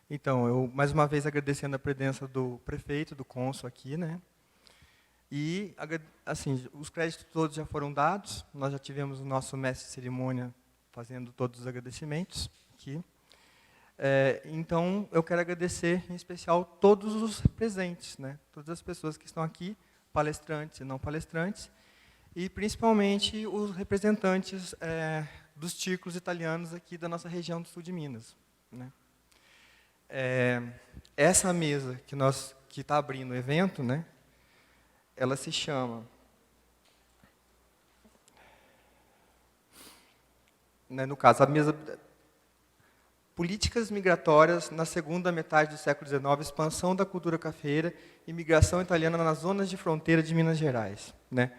Então, eu mais uma vez agradecendo a presença do prefeito, do cônsul aqui, né? E, assim, os créditos todos já foram dados, nós já tivemos o nosso mestre de cerimônia fazendo todos os agradecimentos aqui. Então, eu quero agradecer, em especial, todos os presentes, né? Todas as pessoas que estão aqui, palestrantes e não palestrantes, e principalmente os representantes dos círculos italianos aqui da nossa região do sul de Minas, né? Essa mesa que está abrindo o evento, né? Ela se chama, né, no caso, a mesa Políticas Migratórias na Segunda Metade do Século XIX, Expansão da Cultura Cafeeira e Migração Italiana nas Zonas de Fronteira de Minas Gerais, né?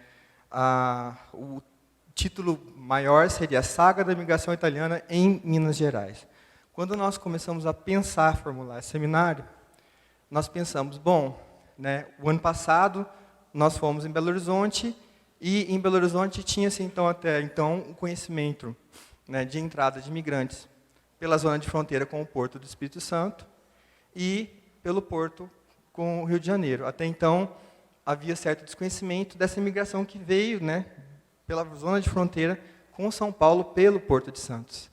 O título maior seria a Saga da Migração Italiana em Minas Gerais. Quando nós começamos a pensar, formular esse seminário, nós pensamos, bom, né, o ano passado nós fomos em Belo Horizonte, e em Belo Horizonte tinha-se até então o conhecimento, né, de entrada de imigrantes pela zona de fronteira com o Porto do Espírito Santo e pelo Porto com o Rio de Janeiro. Até então havia certo desconhecimento dessa imigração que veio, né, pela zona de fronteira com São Paulo pelo Porto de Santos.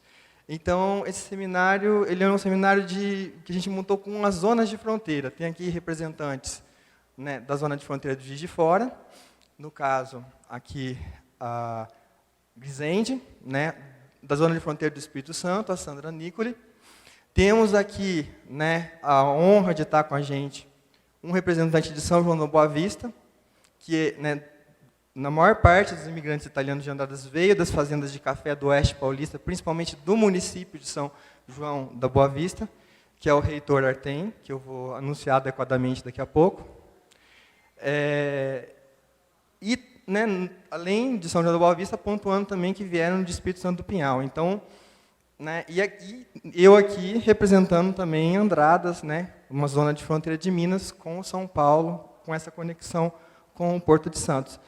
Então, esse seminário, ele é um seminário que a gente montou com as zonas de fronteira. Tem aqui representantes, né, da zona de fronteira do Juiz de Fora, no caso, aqui, a Grisende, né, da zona de fronteira do Espírito Santo, a Sandra Nicoli. Temos aqui, né, a honra de estar com a gente um representante de São João da Boa Vista, que, né, na maior parte dos imigrantes italianos de Andradas veio das fazendas de café do Oeste Paulista, principalmente do município de São João da Boa Vista, que é o reitor Artem, que eu vou anunciar adequadamente daqui a pouco. E, né, além de São João da Boa Vista, pontuando também que vieram de Espírito Santo do Pinhal. Então, né, e aqui, eu aqui representando também Andradas, né, uma zona de fronteira de Minas com São Paulo, com essa conexão com o Porto de Santos.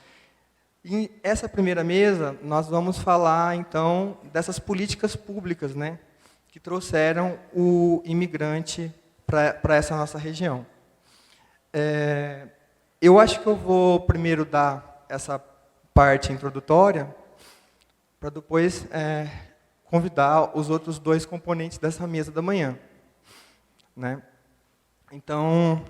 E essa primeira mesa, nós vamos falar, então, dessas políticas públicas, né, que trouxeram o imigrante para essa nossa região. Eu acho que eu vou primeiro dar essa parte introdutória, para depois convidar os outros dois componentes dessa mesa da manhã, né? Então,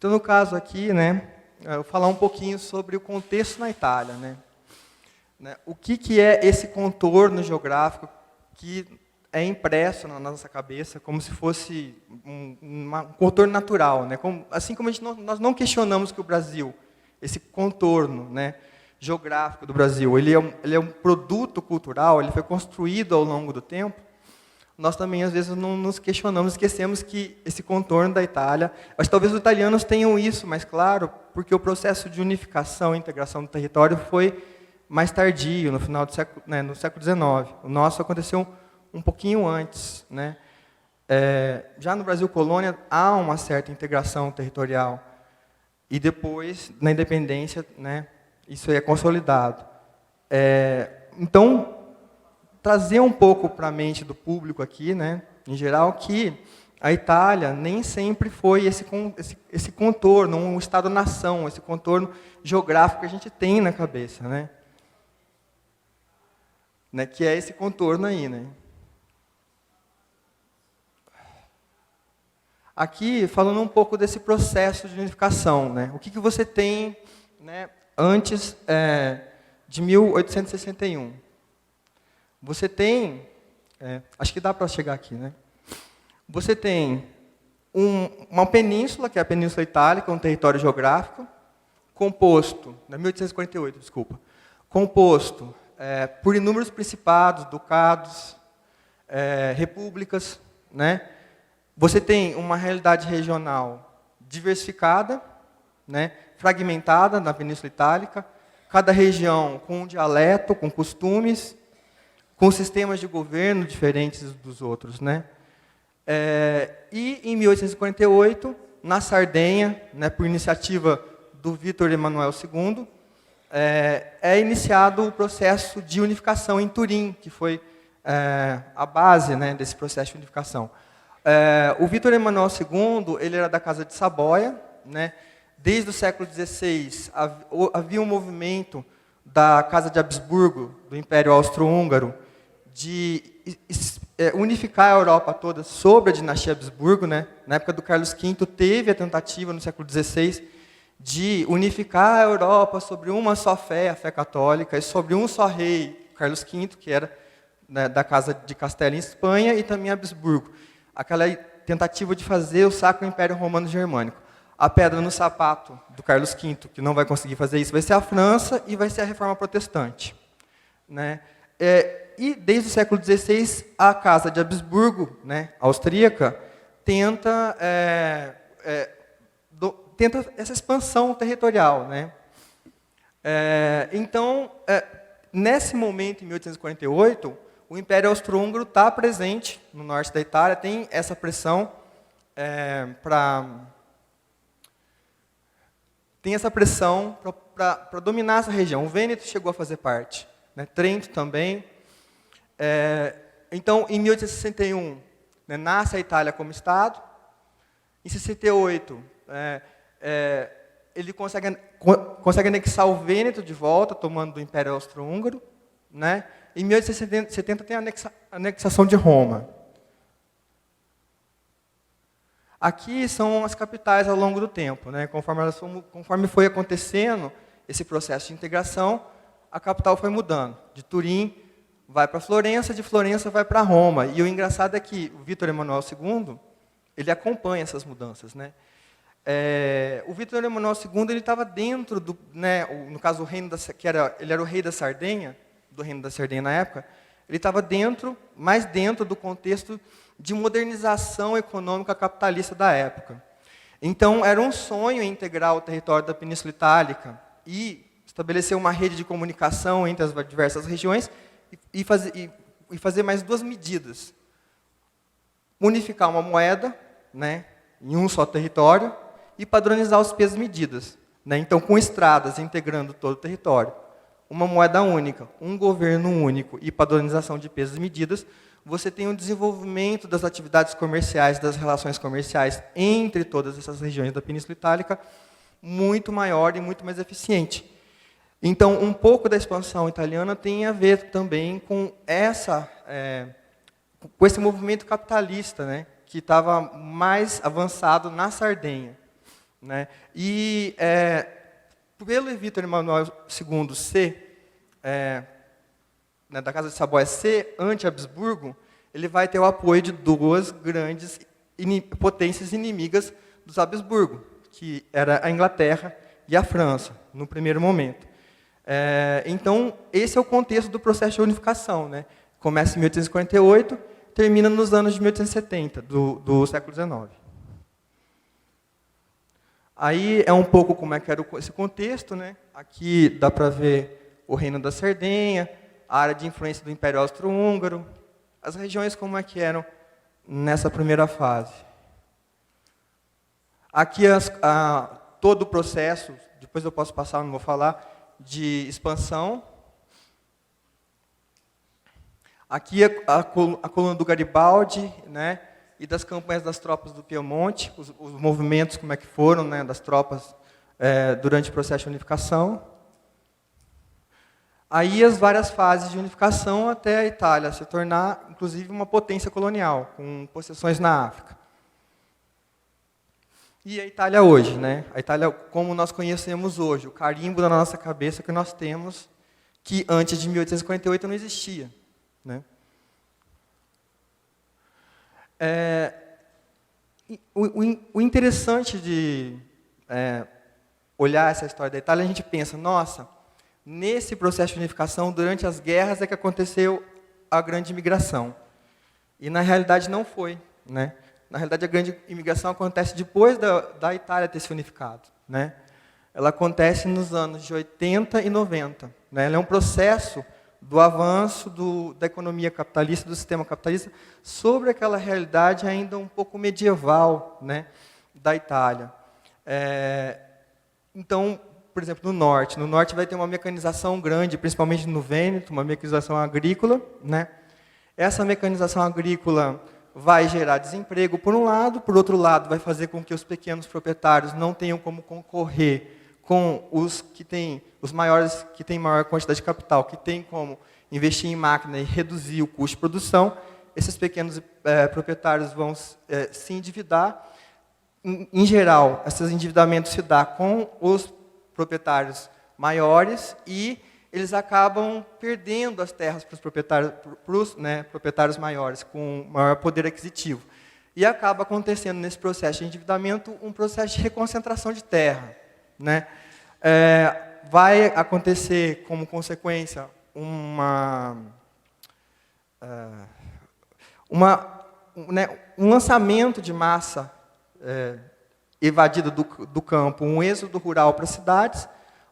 no caso aqui, né, eu vou falar um pouquinho sobre o contexto na Itália, né? O que é esse contorno geográfico que é impresso na nossa cabeça como se fosse um contorno natural, né? Assim como nós não questionamos que o Brasil, esse contorno, né, geográfico do Brasil, ele é um produto cultural, ele foi construído ao longo do tempo. Nós também, às vezes, não nos questionamos, esquecemos que esse contorno da Itália, mas talvez os italianos tenham isso mais claro, porque o processo de unificação e integração do território foi mais tardio, no final do século, né, no século XIX. O nosso aconteceu um pouquinho antes, né? Já no Brasil colônia, há uma certa integração territorial, e depois, na independência, né, isso é consolidado. Então, trazer um pouco para a mente do público aqui, né, em geral, que a Itália nem sempre foi esse contorno, um Estado-nação, esse contorno geográfico que a gente tem na cabeça, né? Que é esse contorno aí, né? Aqui, falando um pouco desse processo de unificação, né? O que você tem, né, antes de 1861? Você tem, acho que dá para chegar aqui, né? Você tem uma península, que é a Península Itálica, um território geográfico, composto, 1848, desculpa, composto por inúmeros principados, ducados, repúblicas, né? Você tem uma realidade regional diversificada, né, fragmentada na Península Itálica, cada região com um dialeto, com costumes, com sistemas de governo diferentes dos outros, né? E em 1848, na Sardenha, né, por iniciativa do Vítor Emanuel II, é iniciado o processo de unificação em Turim, que foi a base, né, desse processo de unificação. O Vítor Emanuel II, ele era da Casa de Saboia, né? Desde o século XVI havia um movimento da Casa de Habsburgo, do Império Austro-Húngaro, de unificar a Europa toda sobre a dinastia Habsburgo, né? Na época do Carlos V, teve a tentativa, no século XVI, de unificar a Europa sobre uma só fé, a fé católica, e sobre um só rei, Carlos V, que era, né, da Casa de Castela em Espanha, e também Habsburgo. Aquela tentativa de fazer o Sacro Império Romano Germânico. A pedra no sapato do Carlos V, que não vai conseguir fazer isso, vai ser a França e vai ser a Reforma Protestante, né? E desde o século XVI, a Casa de Habsburgo, né, austríaca, tenta essa expansão territorial, né? Então, nesse momento, em 1848, o Império Austro-Húngaro está presente no norte da Itália, tem essa pressão para dominar essa região. O Vêneto chegou a fazer parte, né? Trento também. Então, em 1861, né, nasce a Itália como Estado. Em 68, ele consegue anexar o Vêneto de volta, tomando do Império Austro-Húngaro, né? Em 1870 tem a anexação de Roma. Aqui são as capitais ao longo do tempo, né? Conforme foi acontecendo esse processo de integração, a capital foi mudando. De Turim vai para Florença, de Florença vai para Roma. E o engraçado é que o Vítor Emanuel II, ele acompanha essas mudanças, né? O Vítor Emanuel II, ele estava dentro do, né, no caso o reino ele era o rei da Sardenha, do reino da Sardenha na época, ele estava mais dentro do contexto de modernização econômica capitalista da época. Então, era um sonho integrar o território da Península Itálica e estabelecer uma rede de comunicação entre as diversas regiões e fazer mais duas medidas. Unificar uma moeda, né, em um só território e padronizar os pesos e medidas, né? Então, com estradas integrando todo o território, uma moeda única, um governo único e padronização de pesos e medidas, você tem um desenvolvimento das atividades comerciais, das relações comerciais entre todas essas regiões da Península Itálica muito maior e muito mais eficiente. Então, um pouco da expansão italiana tem a ver também com esse movimento capitalista, né, que estava mais avançado na Sardenha, né? E pelo Vítor Emanuel II né, da Casa de Saboia ser anti-Habsburgo, ele vai ter o apoio de duas grandes potências inimigas dos Habsburgo, que era a Inglaterra e a França, no primeiro momento. Então, esse é o contexto do processo de unificação, né? Começa em 1848, termina nos anos de 1870, do século XIX. Aí é um pouco como é que era esse contexto, né? Aqui dá para ver o Reino da Sardenha, a área de influência do Império Austro-Húngaro, as regiões como é que eram nessa primeira fase. Aqui todo o processo, depois eu posso passar, não vou falar, de expansão. Aqui a coluna do Garibaldi, né, e das campanhas das tropas do Piemonte, os movimentos como é que foram, né, das tropas durante o processo de unificação. Aí as várias fases de unificação até a Itália se tornar, inclusive, uma potência colonial, com possessões na África. E a Itália hoje, né? A Itália como nós conhecemos hoje, o carimbo na nossa cabeça que nós temos, que antes de 1848 não existia, né? O interessante de olhar essa história da Itália, a gente pensa, nossa, nesse processo de unificação, durante as guerras, é que aconteceu a grande imigração. E, na realidade, não foi, né? Na realidade, a grande imigração acontece depois da Itália ter se unificado, né? Ela acontece nos anos de 80 e 90. Né? Ela é um processo do avanço da economia capitalista, do sistema capitalista, sobre aquela realidade ainda um pouco medieval, né, da Itália. Então, por exemplo, no norte vai ter uma mecanização grande, principalmente no Vêneto, uma mecanização agrícola, né? Essa mecanização agrícola vai gerar desemprego, por um lado, por outro lado, vai fazer com que os pequenos proprietários não tenham como concorrer com os maiores que têm maior quantidade de capital, que têm como investir em máquina e reduzir o custo de produção. Esses pequenos proprietários vão se endividar. Em geral, esse endividamento se dá com os proprietários maiores e eles acabam perdendo as terras para os proprietários maiores, com maior poder aquisitivo. E acaba acontecendo nesse processo de endividamento um processo de reconcentração de terra, né? Vai acontecer como consequência um lançamento de massa evadida do campo, um êxodo rural para as cidades.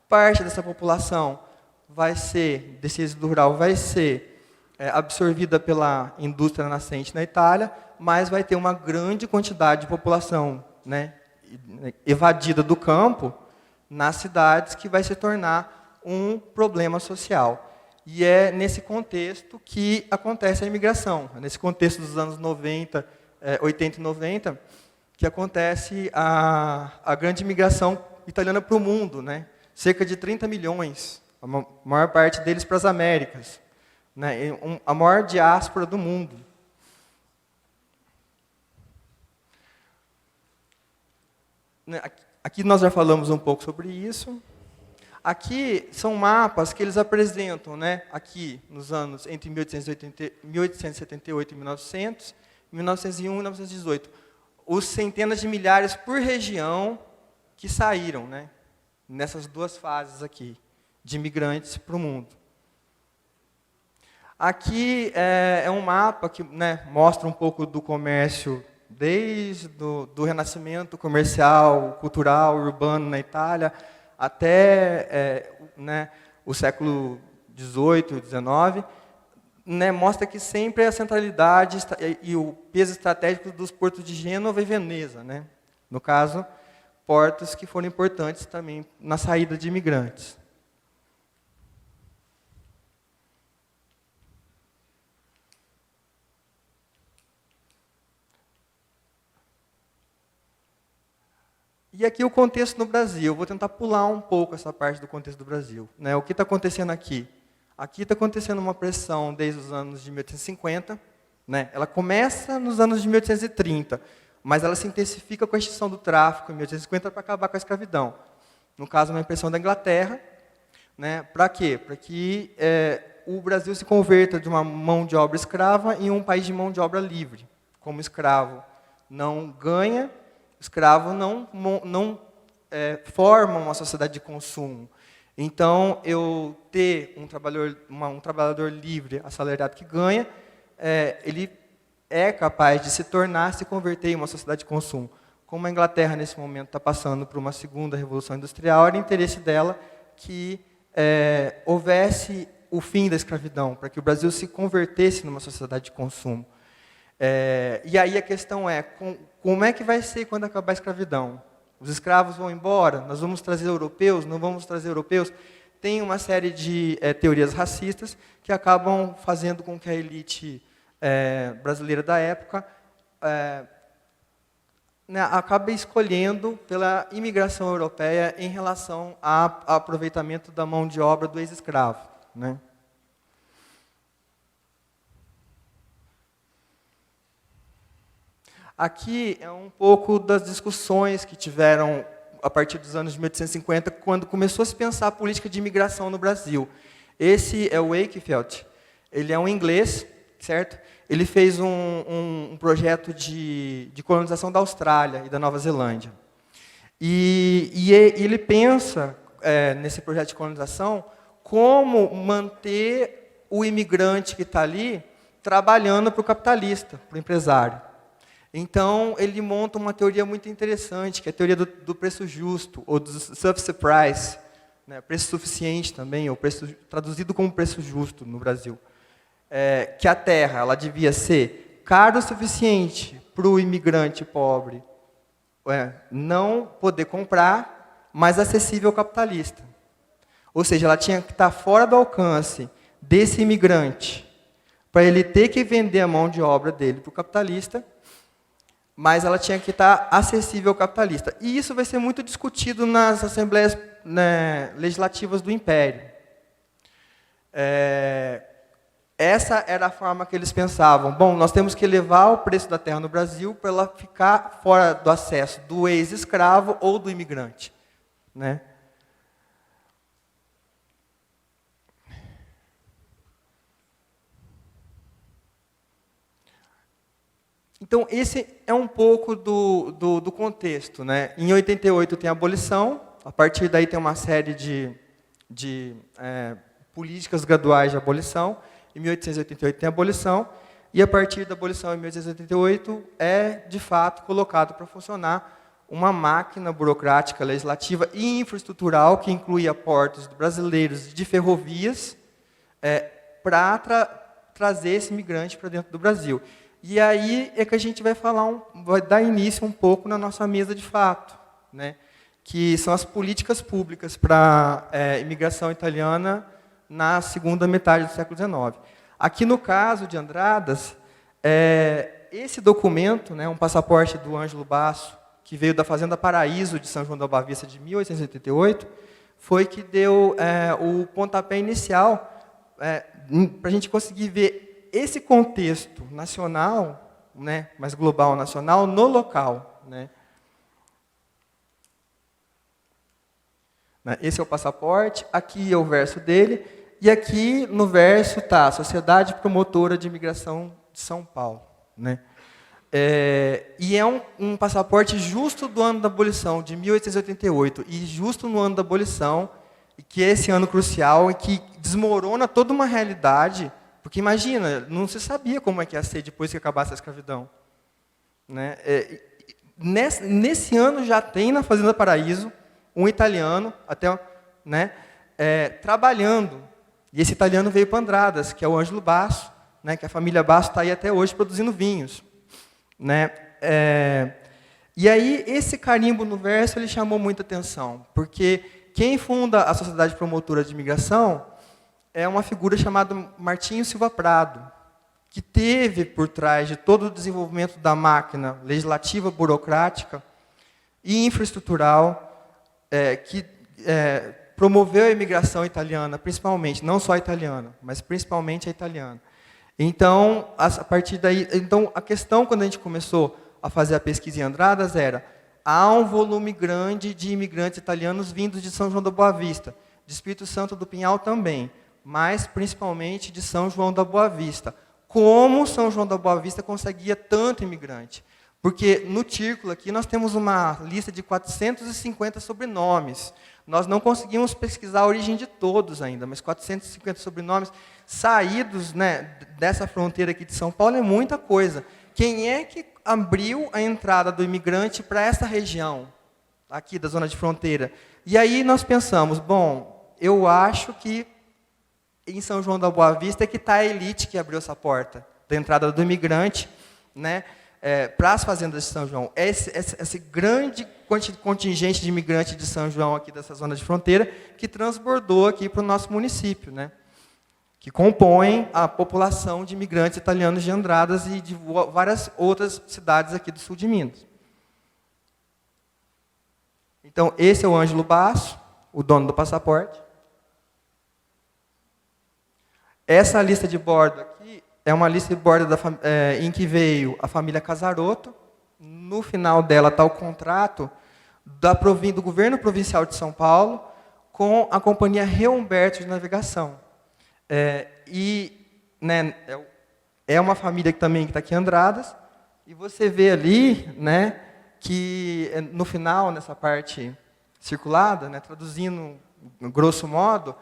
Parte dessa população desse êxodo rural vai ser absorvida pela indústria nascente na Itália, mas vai ter uma grande quantidade de população, né, evadida do campo nas cidades, que vai se tornar um problema social. E é nesse contexto que acontece a imigração. É nesse contexto dos anos 80 e 90, que acontece a grande imigração italiana para o mundo, né? Cerca de 30 milhões, a maior parte deles para as Américas, né? A maior diáspora do mundo. Aqui nós já falamos um pouco sobre isso. Aqui são mapas que eles apresentam, né? Aqui nos anos entre 1878 e 1900, 1901 e 1918, os centenas de milhares por região que saíram, né, nessas duas fases aqui, de imigrantes para o mundo. Aqui é um mapa que, né, mostra um pouco do comércio desde do Renascimento comercial, cultural, urbano na Itália, até o século XVIII, XIX, né, mostra que sempre a centralidade e o peso estratégico dos portos de Gênova e Veneza, né? No caso, portos que foram importantes também na saída de imigrantes. E aqui o contexto no Brasil. Eu vou tentar pular um pouco essa parte do contexto do Brasil, né? O que está acontecendo aqui? Aqui está acontecendo uma pressão desde os anos de 1850. Né? Ela começa nos anos de 1830, mas ela se intensifica com a extinção do tráfico em 1850 para acabar com a escravidão. No caso, uma impressão da Inglaterra. Né? Para quê? Para que o Brasil se converta de uma mão de obra escrava em um país de mão de obra livre. Como escravo não ganha, escravo não forma uma sociedade de consumo. Então, eu ter um trabalhador livre, assalariado que ganha, ele é capaz de se converter em uma sociedade de consumo. Como a Inglaterra, nesse momento, está passando por uma segunda revolução industrial, era interesse dela que houvesse o fim da escravidão, para que o Brasil se convertesse numa sociedade de consumo. E aí a questão é, como é que vai ser quando acabar a escravidão? Os escravos vão embora? Nós vamos trazer europeus? Não vamos trazer europeus? Tem uma série de teorias racistas que acabam fazendo com que a elite brasileira da época acabe escolhendo pela imigração europeia em relação ao aproveitamento da mão de obra do ex-escravo. Né? Aqui é um pouco das discussões que tiveram a partir dos anos de 1850, quando começou a se pensar a política de imigração no Brasil. Esse é o Wakefield. Ele é um inglês, certo? Ele fez um projeto de colonização da Austrália e da Nova Zelândia. E ele pensa, nesse projeto de colonização, como manter o imigrante que está ali trabalhando para o capitalista, para o empresário. Então, ele monta uma teoria muito interessante, que é a teoria do preço justo, ou do sufficient price, né, preço suficiente também, ou traduzido como preço justo no Brasil. Que a terra ela devia ser cara o suficiente para o imigrante pobre não poder comprar, mas acessível ao capitalista. Ou seja, ela tinha que estar fora do alcance desse imigrante, para ele ter que vender a mão de obra dele para o capitalista, mas ela tinha que estar acessível ao capitalista. E isso vai ser muito discutido nas assembleias, né, legislativas do Império. Essa era a forma que eles pensavam. Bom, nós temos que elevar o preço da terra no Brasil para ela ficar fora do acesso do ex-escravo ou do imigrante, né? Então, esse é um pouco do contexto, né? Em 88 tem a abolição, a partir daí tem uma série de políticas graduais de abolição, em 1888 tem a abolição, e a partir da abolição em 1888 é, de fato, colocado para funcionar uma máquina burocrática, legislativa e infraestrutural, que inclui aportes brasileiros de ferrovias, para trazer esse migrante para dentro do Brasil. E aí é que a gente vai dar início um pouco na nossa mesa de fato, né? Que são as políticas públicas para imigração italiana na segunda metade do século XIX. Aqui no caso de Andradas, esse documento, né, um passaporte do Ângelo Basso, que veio da Fazenda Paraíso de São João da Boa Vista de 1888, foi que deu o pontapé inicial para a gente conseguir ver esse contexto nacional, né, mais global nacional, no local, né. Esse é o passaporte, aqui é o verso dele, e aqui no verso está a Sociedade Promotora de Imigração de São Paulo, né. E é um passaporte justo do ano da abolição, de 1888, e justo no ano da abolição, que é esse ano crucial, e que desmorona toda uma realidade. Porque imagina, não se sabia como é que ia ser depois que acabasse a escravidão, né? Nesse ano já tem na Fazenda Paraíso um italiano, né, trabalhando. E esse italiano veio para Andradas, que é o Ângelo Basso, né, que a família Basso está aí até hoje produzindo vinhos, né? E aí esse carimbo no verso ele chamou muita atenção, porque quem funda a Sociedade Promotora de Imigração é uma figura chamada Martinho Silva Prado, que teve por trás de todo o desenvolvimento da máquina legislativa, burocrática e infraestrutural, que promoveu a imigração italiana, principalmente, não só a italiana, mas principalmente a italiana. Então, a partir daí, a questão quando a gente começou a fazer a pesquisa em Andradas era: há um volume grande de imigrantes italianos vindos de São João da Boa Vista, de Espírito Santo do Pinhal também, mas principalmente de São João da Boa Vista. Como São João da Boa Vista conseguia tanto imigrante? Porque no Círculo aqui nós temos uma lista de 450 sobrenomes. Nós não conseguimos pesquisar a origem de todos ainda, mas 450 sobrenomes saídos, né, dessa fronteira aqui de São Paulo é muita coisa. Quem é que abriu a entrada do imigrante para essa região, aqui da zona de fronteira? E aí nós pensamos, bom, eu acho que em São João da Boa Vista é que está a elite que abriu essa porta da entrada do imigrante, né, para as fazendas de São João. Esse grande contingente de imigrantes de São João, aqui dessa zona de fronteira, que transbordou aqui para o nosso município, né, que compõem a população de imigrantes italianos de Andradas e de várias outras cidades aqui do sul de Minas. Então, esse é o Ângelo Basso, o dono do passaporte. Essa lista de bordo aqui é uma lista de bordo em que veio a família Casarotto. No final dela está o contrato do governo provincial de São Paulo com a companhia Reumberto de Navegação. Né, é uma família que também está aqui em Andradas. E você vê ali, né, que no final, nessa parte circulada, né, traduzindo grosso modo,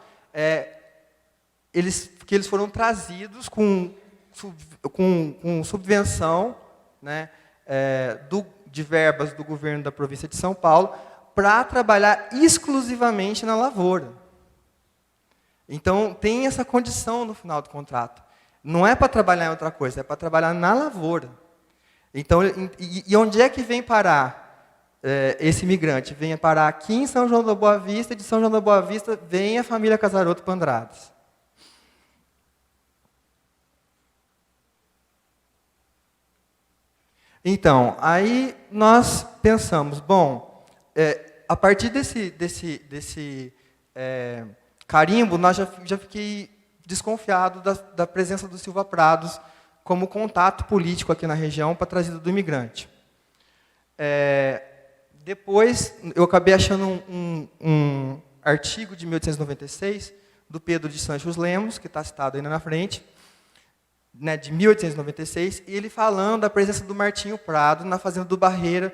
eles foram trazidos com subvenção, né, de verbas do governo da província de São Paulo para trabalhar exclusivamente na lavoura. Então, tem essa condição no final do contrato. Não é para trabalhar em outra coisa, é para trabalhar na lavoura. Então, e onde é que vem parar esse imigrante venha parar aqui em São João da Boa Vista, e de São João da Boa Vista vem a família Casaroto para Andradas. Então, aí nós pensamos, bom, a partir desse carimbo, nós já fiquei desconfiado da presença do Silva Prados como contato político aqui na região para a trazida do imigrante. Depois, eu acabei achando um artigo de 1896, do Pedro de Santos Lemos, que está citado ainda na frente, né, de 1896, e ele falando da presença do Martinho Prado na fazenda do Barreiro,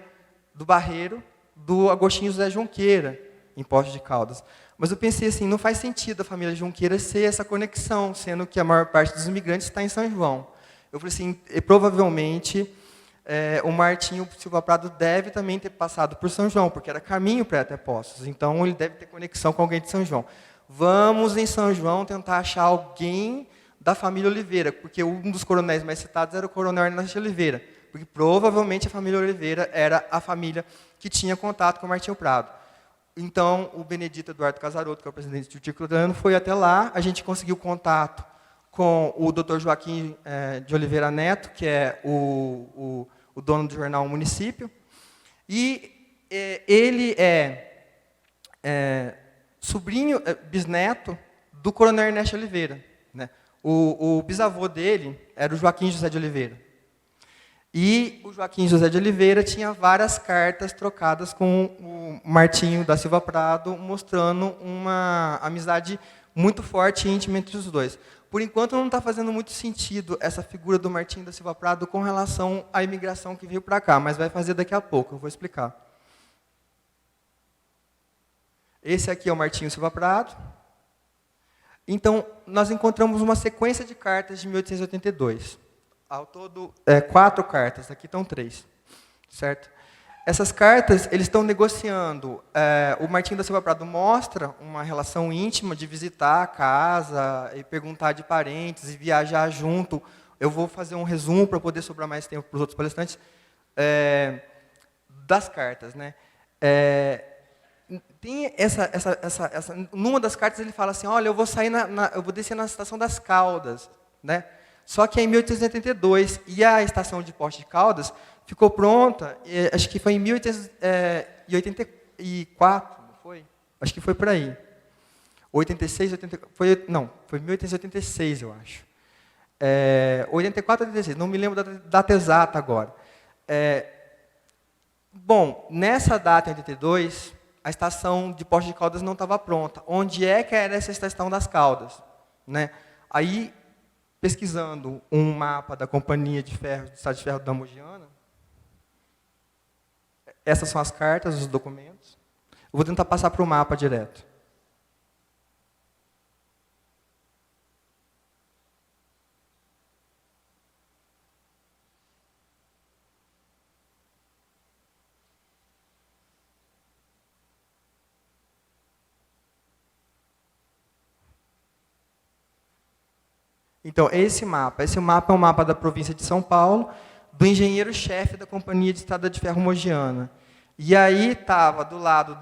do Agostinho José Junqueira, em Poços de Caldas. Mas eu pensei assim, não faz sentido a família Junqueira ser essa conexão, sendo que a maior parte dos imigrantes está em São João. Eu falei assim, provavelmente o Martinho Silva Prado deve também ter passado por São João, porque era caminho para até Poços, então ele deve ter conexão com alguém de São João. Vamos em São João tentar achar alguém da família Oliveira, porque um dos coronéis mais citados era o coronel Ernesto Oliveira, porque provavelmente a família Oliveira era a família que tinha contato com o Martinho Prado. Então, o Benedito Eduardo Casaroto, que é o presidente do Tico-Dano, foi até lá, a gente conseguiu contato com o Dr. Joaquim de Oliveira Neto, que é o dono do jornal Município, e ele é sobrinho, bisneto do coronel Ernesto Oliveira, né? O bisavô dele era o Joaquim José de Oliveira. E o Joaquim José de Oliveira tinha várias cartas trocadas com o Martinho da Silva Prado, mostrando uma amizade muito forte e íntima entre os dois. Por enquanto, não está fazendo muito sentido essa figura do Martinho da Silva Prado com relação à imigração que veio para cá, mas vai fazer daqui a pouco, eu vou explicar. Esse aqui é o Martinho Silva Prado. Então, nós encontramos uma sequência de cartas de 1882. Ao todo, 4 cartas, aqui estão 3. Certo? Essas cartas, eles estão negociando. O Martinho da Silva Prado mostra uma relação íntima de visitar a casa, e perguntar de parentes, e viajar junto. Eu vou fazer um resumo para poder sobrar mais tempo para os outros palestrantes das cartas. Né? Tem numa das cartas ele fala assim, olha, eu vou sair eu vou descer na estação das Caldas, né? Só que é em 1882 e a estação de Poços de Caldas ficou pronta, acho que foi em 1884, não foi? Acho que foi por aí. 86, 84, foi em 1886, eu acho. 84, 86, não me lembro da data exata agora. Bom, nessa data, em 82, a estação de Poços de Caldas não estava pronta. Onde é que era essa estação das Caldas? Né? Aí, pesquisando um mapa da Companhia de Ferro, do Estado de Ferro da Mogiana, essas são as cartas, os documentos. Eu vou tentar passar para o mapa direto. Então, esse mapa é um mapa da província de São Paulo, do engenheiro-chefe da Companhia de Estrada de Ferro Mogiana. E aí estava, do lado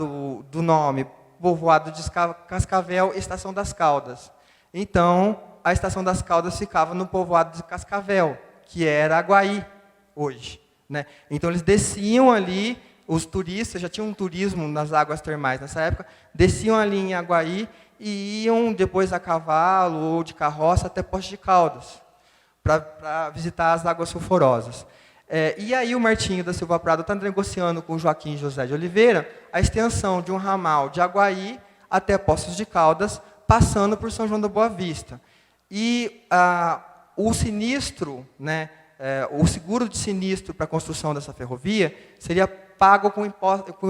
do nome, povoado de Cascavel, Estação das Caldas. Então, a Estação das Caldas ficava no povoado de Cascavel, que era Aguaí, hoje. Né? Então, eles desciam ali, os turistas, já tinham um turismo nas águas termais nessa época, desciam ali em Aguaí, e iam depois a cavalo ou de carroça até Poços de Caldas, para visitar as águas sulfurosas. E aí o Martinho da Silva Prado está negociando com o Joaquim José de Oliveira a extensão de um ramal de Aguaí até Poços de Caldas, passando por São João da Boa Vista. E o sinistro, né, o seguro de sinistro para a construção dessa ferrovia seria pago com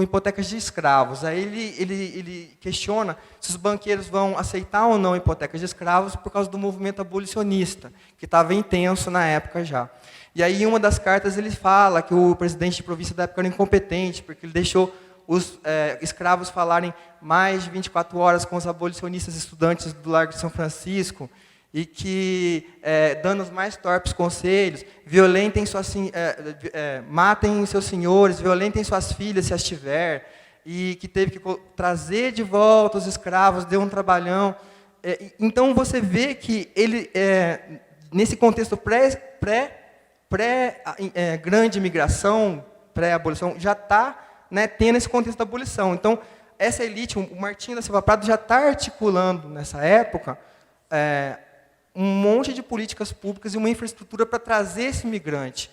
hipotecas de escravos. Aí ele questiona se os banqueiros vão aceitar ou não hipotecas de escravos por causa do movimento abolicionista, que estava intenso na época já. E aí, em uma das cartas, ele fala que o presidente de província da época era incompetente, porque ele deixou os escravos falarem mais de 24 horas com os abolicionistas estudantes do Largo de São Francisco, e que, dando os mais torpes conselhos, matem seus senhores, violentem suas filhas, se as tiver, e que teve que trazer de volta os escravos, deu um trabalhão. Então, você vê que ele, nesse contexto grande imigração, pré-abolição, já está, né, tendo esse contexto da abolição. Então, essa elite, o Martinho da Silva Prado já está articulando, nessa época, um monte de políticas públicas e uma infraestrutura para trazer esse imigrante.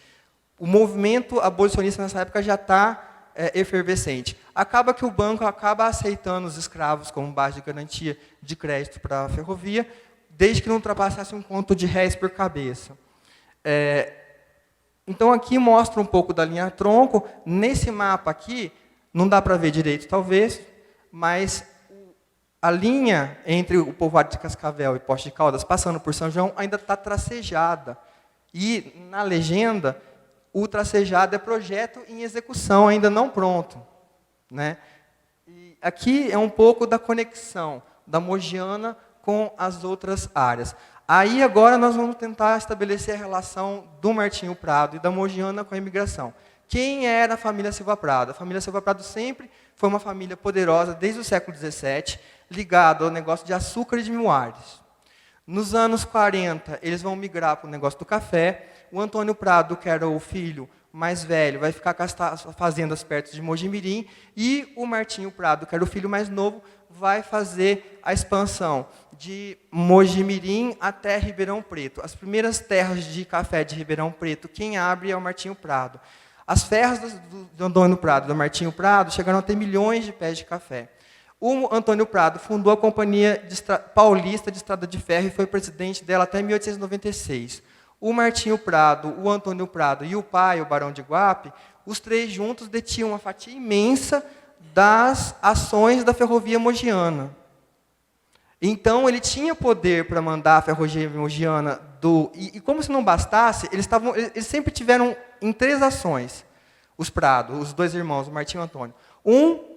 O movimento abolicionista nessa época já está efervescente. Acaba que o banco acaba aceitando os escravos como base de garantia de crédito para a ferrovia, desde que não ultrapassasse um conto de réis por cabeça. Então, aqui mostra um pouco da linha tronco. Nesse mapa aqui, não dá para ver direito, talvez, mas a linha entre o povoado de Cascavel e Poços de Caldas, passando por São João, ainda está tracejada. E, na legenda, o tracejado é projeto em execução, ainda não pronto, né? E aqui é um pouco da conexão da Mogiana com as outras áreas. Aí, agora, nós vamos tentar estabelecer a relação do Martinho Prado e da Mogiana com a imigração. Quem era a família Silva Prado? A família Silva Prado sempre foi uma família poderosa, desde o século XVII, ligada ao negócio de açúcar e de milhares. Nos anos 40, eles vão migrar para o negócio do café. O Antônio Prado, que era o filho mais velho, vai ficar com as fazendas perto de Mojimirim. E o Martinho Prado, que era o filho mais novo, vai fazer a expansão de Mojimirim até Ribeirão Preto. As primeiras terras de café de Ribeirão Preto, quem abre é o Martinho Prado. As terras do Antônio Prado, do Martinho Prado, chegaram a ter milhões de pés de café. O Antônio Prado fundou a Companhia Paulista de Estrada de Ferro e foi presidente dela até 1896. O Martinho Prado, o Antônio Prado e o pai, o Barão de Guape, os três juntos detinham uma fatia imensa das ações da ferrovia mogiana. Então, ele tinha poder para mandar a ferrovia mogiana e como se não bastasse, eles sempre tiveram em 3 ações, os Prado, os 2 irmãos, o Martinho e o Antônio.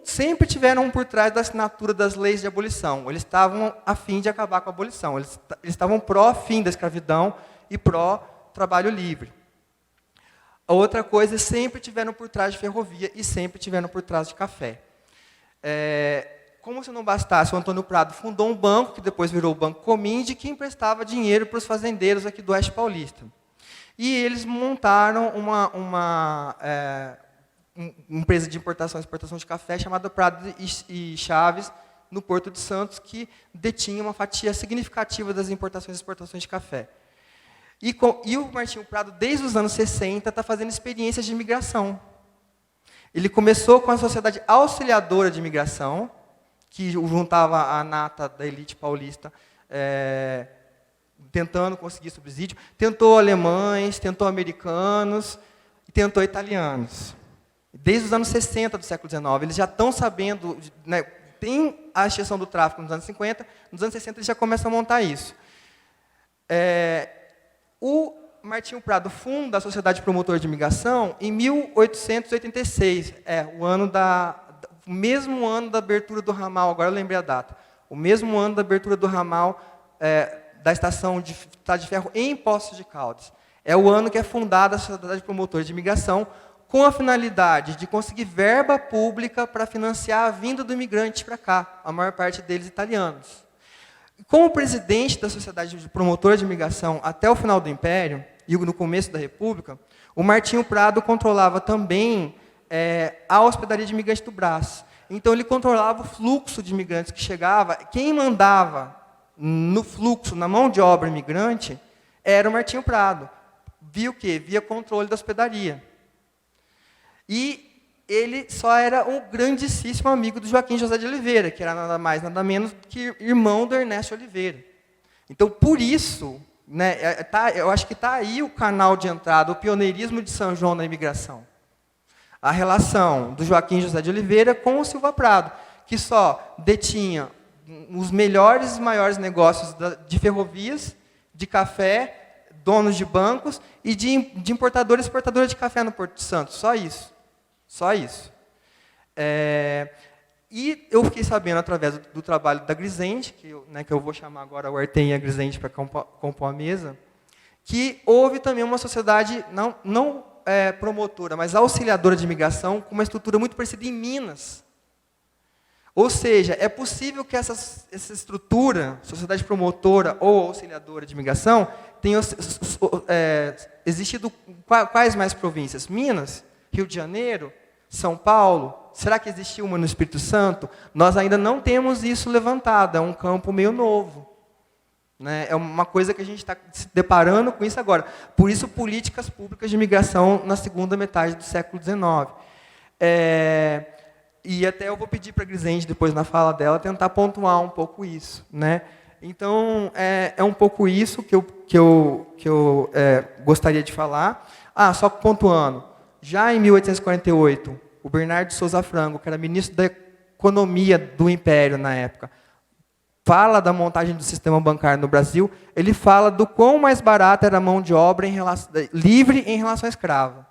Sempre tiveram por trás da assinatura das leis de abolição. Eles estavam a fim de acabar com a abolição. Eles estavam pró-fim da escravidão e pró-trabalho livre. A outra coisa, sempre tiveram por trás de ferrovia e sempre tiveram por trás de café. Como se não bastasse, o Antônio Prado fundou um banco, que depois virou o Banco Cominde, que emprestava dinheiro para os fazendeiros aqui do Oeste Paulista. E eles montaram uma empresa de importação e exportação de café chamada Prado e Chaves, no Porto de Santos, que detinha uma fatia significativa das importações e exportações de café. E o Martinho Prado, desde os anos 60, está fazendo experiências de imigração. Ele começou com a Sociedade Auxiliadora de Imigração, que juntava a nata da elite paulista, tentando conseguir subsídio. Tentou alemães, tentou americanos e tentou italianos. Desde os anos 60 do século XIX, eles já estão sabendo, né, tem a extinção do tráfico nos anos 50, nos anos 60 eles já começam a montar isso. O Martinho Prado funda a Sociedade Promotora de Imigração em 1886, o mesmo ano da abertura do ramal, agora eu lembrei a data, o mesmo ano da abertura do ramal da estação de Estrada de Ferro em Poços de Caldas. É o ano que é fundada a Sociedade Promotora de Imigração, com a finalidade de conseguir verba pública para financiar a vinda do imigrante para cá, a maior parte deles italianos. Como presidente da Sociedade Promotora de Imigração até o final do Império, e no começo da República, o Martinho Prado controlava também a hospedaria de imigrantes do Brás. Então, ele controlava o fluxo de imigrantes que chegava. Quem mandava no fluxo, na mão de obra imigrante, era o Martinho Prado. Via o quê? Via controle da hospedaria. E ele só era um grandíssimo amigo do Joaquim José de Oliveira, que era nada mais, nada menos que irmão do Ernesto Oliveira. Então, por isso, né, eu acho que está aí o canal de entrada, o pioneirismo de São João na imigração. A relação do Joaquim José de Oliveira com o Silva Prado, que só detinha os melhores e maiores negócios de ferrovias, de café, donos de bancos e de importadora e exportadora de café no Porto de Santos. Só isso. Só isso. E eu fiquei sabendo, através do trabalho da Grisende, que eu vou chamar agora o Artem e a Grisende para compor a mesa, que houve também uma sociedade não promotora, mas auxiliadora de imigração, com uma estrutura muito parecida em Minas. Ou seja, é possível que essa estrutura, sociedade promotora ou auxiliadora de imigração, tenha existido em quais mais províncias? Minas, Rio de Janeiro, São Paulo. Será que existiu uma no Espírito Santo? Nós ainda não temos isso levantado, é um campo meio novo. Né? É uma coisa que a gente está se deparando com isso agora. Por isso, políticas públicas de imigração na segunda metade do século XIX. E até eu vou pedir para a Grisende, depois na fala dela, tentar pontuar um pouco isso. Né? Então, é um pouco isso que eu gostaria de falar. Só pontuando, já em 1848, o Bernardo de Souza Franco, que era ministro da Economia do Império na época, fala da montagem do sistema bancário no Brasil, ele fala do quão mais barata era a mão de obra livre em relação à escrava.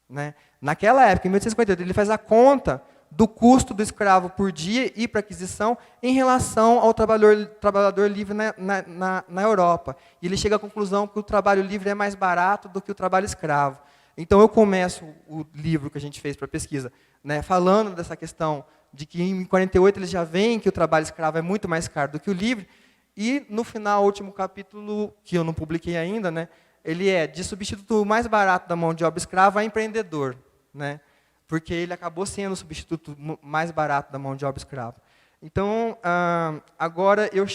Né? Naquela época, em 1848, ele faz a conta do custo do escravo por dia e para aquisição em relação ao trabalhador livre na Europa. E ele chega à conclusão que o trabalho livre é mais barato do que o trabalho escravo. Então, eu começo o livro que a gente fez para a pesquisa, né, falando dessa questão de que em 48 eles já veem que o trabalho escravo é muito mais caro do que o livre, e no final, o último capítulo, que eu não publiquei ainda, né, ele é de substituto mais barato da mão de obra escrava a empreendedor, né, porque ele acabou sendo o substituto mais barato da mão de obra escrava. Então, agora eu